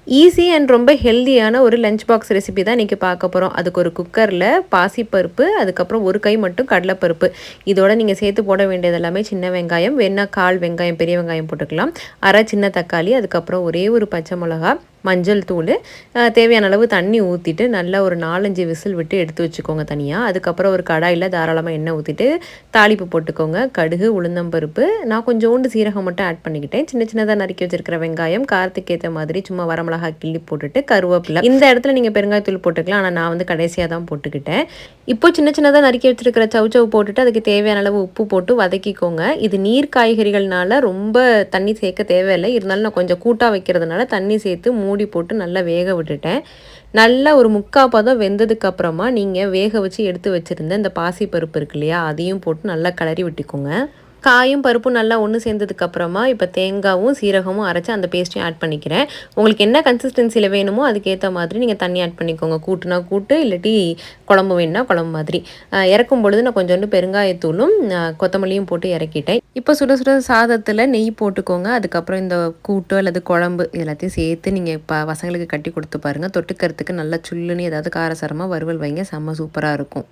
Easy and ரொம்ப ஹெல்தியான ஒரு லஞ்ச் பாக்ஸ் ரெசிபி தான் இன்றைக்கி பார்க்க போகிறோம். அதுக்கு ஒரு குக்கரில் பாசிப்பருப்பு, அதுக்கப்புறம் ஒரு கை மட்டும் கடலைப்பருப்பு, இதோட நீங்கள் சேர்த்து போட வேண்டியது எல்லாமே சின்ன வெங்காயம், வேணா 1/4 வெங்காயம் பெரிய வெங்காயம் போட்டுக்கலாம், அரை சின்ன தக்காளி, அதுக்கப்புறம் ஒரே ஒரு பச்சை மிளகா, மஞ்சள் தூள், தேவையான அளவு தண்ணி ஊற்றிட்டு நல்லா ஒரு 4-5 விசில் விட்டு எடுத்து வச்சுக்கோங்க தனியாக. அதுக்கப்புறம் ஒரு கடாயில் தாராளமாக எண்ணெய் ஊற்றிட்டு தாளிப்பு போட்டுக்கோங்க. கடுகு, உளுந்தம்பருப்பு, நான் கொஞ்சோண்டு சீரகம் மட்டும் ஆட் பண்ணிக்கிட்டேன். சின்ன சின்னதாக நறுக்கி வச்சிருக்கிற வெங்காயம், காரத்துக்கு ஏற்ற மாதிரி சும்மா வரமிளகா கிள்ளி போட்டுட்டு கருவேப்பிலை. இந்த இடத்துல நீங்கள் பெருங்காயத்தூள் போட்டுக்கலாம், ஆனால் நான் வந்து கடைசியாக தான் போட்டுக்கிட்டேன். இப்போ சின்ன சின்னதாக நறுக்கி வச்சிருக்கிற சவுச்சவு போட்டுட்டு அதுக்கு தேவையான அளவு உப்பு போட்டு வதக்கிக்கோங்க. இது நீர் காய்கறிகள்னால ரொம்ப தண்ணி சேர்க்க தேவையில்லை, இருந்தாலும் நான் கொஞ்சம் கூட்டாக வைக்கிறதுனால தண்ணி சேர்த்து மூடி போட்டு நல்லா வேக விட்டுட்டேன். நல்லா ஒரு 3/4 பதம் வெந்ததுக்கு அப்புறமா நீங்கள் வேக வச்சு எடுத்து வச்சுருந்த இந்த பாசி பருப்பு இருக்கு இல்லையா, அதையும் போட்டு நல்லா கிளறி விட்டுக்கோங்க. காயும் பருப்பும் நல்லா ஒன்று சேர்ந்ததுக்கப்புறமா இப்போ தேங்காயும் சீரகமும் அரைச்சி அந்த பேஸ்ட்டையும் ஆட் பண்ணிக்கிறேன். உங்களுக்கு என்ன கன்சிஸ்டன்சியில் வேணுமோ அதுக்கேற்ற மாதிரி நீங்கள் தண்ணி ஆட் பண்ணிக்கோங்க. கூட்டுனா கூட்டு, இல்லாட்டி குழம்பு வேணுன்னா குழம்பு மாதிரி. இறக்கும் பொழுது நான் கொஞ்சோண்டு பெருங்காயத்தூளும் கொத்தமல்லியும் போட்டு இறக்கிட்டேன். இப்போ சுட சுட சாதத்தில் நெய் போட்டுக்கோங்க. அதுக்கப்புறம் இந்த கூட்டு அல்லது குழம்பு எல்லாத்தையும் சேர்த்து நீங்கள் இப்போ பசங்களுக்கு கட்டி கொடுத்து பாருங்கள். தொட்டுக்கிறதுக்கு நல்லா சுல்லுன்னு ஏதாவது காரசாரமாக வறுவல் வைங்க, செம்ம சூப்பராக இருக்கும்.